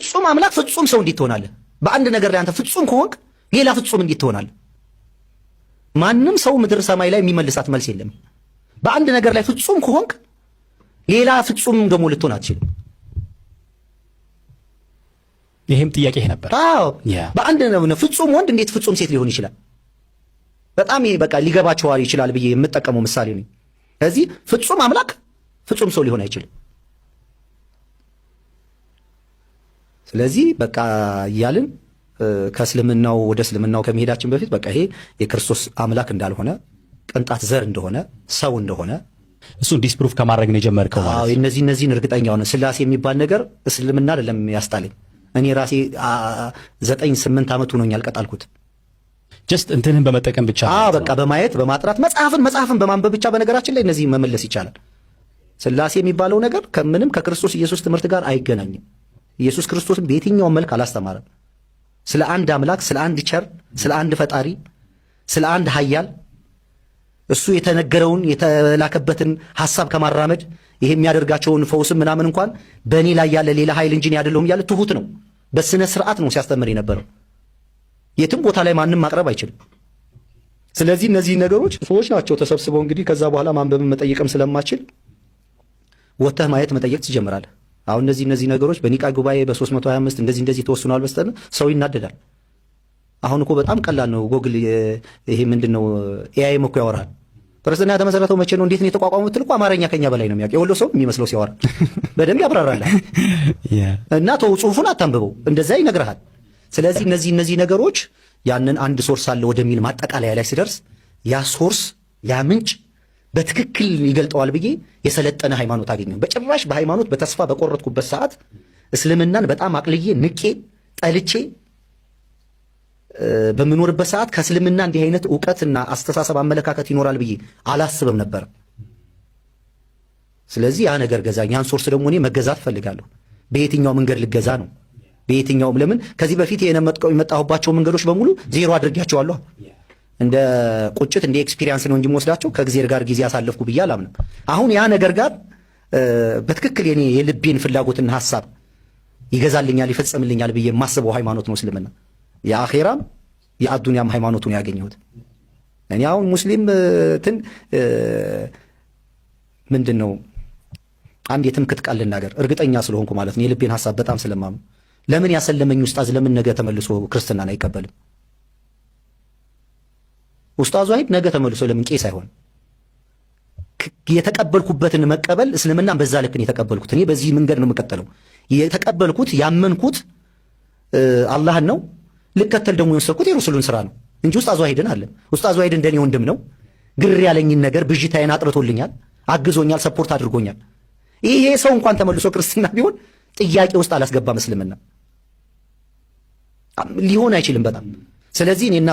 ፍጹም አምላክ ፍጹም ሰው እንዴት ትሆናለህ? በአንድ ነገር ላይ አንተ ፍጹም ከሆንክ ሌላ ፍጹም እንዴት ትሆናለህ? ማንም ሰው ምድር ሰማይ ላይ የሚመልሳት መልስ የለም። በአንድ ነገር ላይ ፍጹም ከሆንክ ሌላ ፍጹም ደግሞ ልትሆን አትችልም። ይሄም ጥያቄ ነበር። አዎ በአንድ ነው ፍጹም ወንድ እንዴት ፍጹም ሴት ሊሆን ይችላል? በጣም ይሄ በቃ ሊገባቸው ይችላል ብዬ የምጠቀመው ምሳሌ ነው። ስለዚህ ፍጹም አምላክ ፍጹም ሰው ሊሆን አይችልም። ስለዚህ በቃ እያልን ከእስልምናው ወደ እስልምናው ከመሄዳችን በፊት በቃ ይሄ የክርስቶስ አምላክ እንዳልሆነ ቅንጣት ዘር እንደሆነ ሰው እንደሆነ እሱን ዲስፕሩፍ ከማድረግ ነው የጀመርከው ማለት ነው። አዎ እነዚህን እርግጠኛ ሆነ ስላሴ የሚባል ነገር እስልምና አይደለም ያስጣለኝ። እኔ ራሴ 9-8 ዓመት ሆኖኛል ቀጣልኩት። ጀስት እንትንህን በመጠቀም ብቻ በቃ በማየት በማጥራት መጽሐፍን በማንበብ ብቻ በነገራችን ላይ እነዚህ መመለስ ይቻላል። ስላሴ የሚባለው ነገር ከምንም ከክርስቶስ ኢየሱስ ትምህርት ጋር አይገናኝም። ኢየሱስ ክርስቶስን በየትኛው መልክ አላስተማረም። ስለ አንድ አምላክ፣ ስለ አንድ ቸር፣ ስለ አንድ ፈጣሪ፣ ስለ አንድ ኃያል እሱ የተነገረውን የተላከበትን ሐሳብ ከማራመድ ይሄ የሚያደርጋቸውን ፈውስም ምናምን እንኳን በእኔ ላይ ያለ ሌላ ኃይል እንጂ አይደለሁም ያለ ትሁት ነው። በስነ ስርዓት ነው ሲያስተምር የነበረው። የትም ቦታ ላይ ማንም ማቅረብ አይችልም። ስለዚህ እነዚህ ነገሮች ሰዎች ናቸው ተሰብስበው እንግዲህ ከዛ በኋላ ማንበብን መጠየቅም ስለማችል ወተህ ማየት መጠየቅ ትጀምራለህ። አሁን እነዚህ ነገሮች በኒቃ ጉባኤ በ325 እንደዚህ ተወስኗል በስተን ሰው ይናደዳል። አሁን እኮ በጣም ቀላል ነው። ጎግል ይሄ ምንድነው ኤአይ እኮ ያወራል። ክርስትና የተመሰረተው መቼ ነው እንዴት ነው የተቋቋመው ትልቁ አማርኛ ከኛ በላይ ነው የሚያውቅ። የወሎ ሰው የሚመስለው ሲያወራ በደንብ ያብራራል። እና ተው ጽሁፉን አታንብበው እንደዛ ይነግርሃል። ስለዚህ እነዚህ ነገሮች ያንን አንድ ሶርስ አለ ወደሚል ማጠቃለያ ላይ ሲደርስ ያ ሶርስ ያ ምንጭ በትክክል ይገልጠዋል ብዬ የሰለጠነ ሃይማኖት አገኘሁ። በጭራሽ በሃይማኖት በተስፋ በቆረጥኩበት ሰዓት እስልምናን በጣም አቅልዬ ንቄ ጠልቼ በምኖርበት ሰዓት ከእስልምና እንዲህ አይነት ዕውቀትና አስተሳሰብ አመለካከት ይኖራል ብዬ አላስብም ነበር። ስለዚህ ያ ነገር ገዛኝ። ያን ሶርስ ደግሞ እኔ መገዛት እፈልጋለሁ። በየትኛው መንገድ ልገዛ ነው? በየትኛውም ለምን ከዚህ በፊት የመጣሁባቸው መንገዶች በሙሉ ዜሮ አድርጌያቸዋለሁ። እንደ ቁጭት እንደ ኤክስፒሪየንስ ነው እንጂ የምወስዳቸው ከእግዚአብሔር ጋር ጊዜ አሳለፍኩ ብዬ አላምንም። አሁን ያ ነገር ጋር በትክክል የኔ የልቤን ፍላጎትና ሐሳብ ይገዛልኛል ይፈጸምልኛል ብዬ የማስበው ሃይማኖት ነው እስልምና። የአኼራም የአዱንያም ሃይማኖቱን ያገኘሁት እኔ አሁን ሙስሊም ምንድነው አንድ የትምክህት ቃል ልናገር እርግጠኛ ስለሆንኩ ማለት ነው የልቤን ሐሳብ በጣም ስለማምን ለምን ያሰለመኝ ኡስታዝ ለምን ነገ ተመልሶ ክርስትናን አይቀበልም? ኡስታዙ አይድ ነገ ተመልሶ ለምን ቄስ አይሆን? የተቀበልኩበትን መቀበል እስልምናን በዛ ልክ ነው የተቀበልኩት። እኔ በዚህ መንገድ ነው የምቀጥለው። የተቀበልኩት ያመንኩት አላህን ነው። ልከተል ደግሞ የወሰድኩት የረሱሉን ስራ ነው እንጂ ኡስታዙ አይድን አለ። ኡስታዙ አይድ እንደኔ ወንድም ነው። ግር ያለኝን ነገር ብዥታዬን አጥርቶልኛል፣ አግዞኛል፣ ሰፖርት አድርጎኛል። ይሄ ሰው እንኳን ተመልሶ ክርስትና ቢሆን ጥያቄ ውስጥ አላስገባም። እስልምና ሊሆን አይችልም በጣም። ስለዚህ እኔና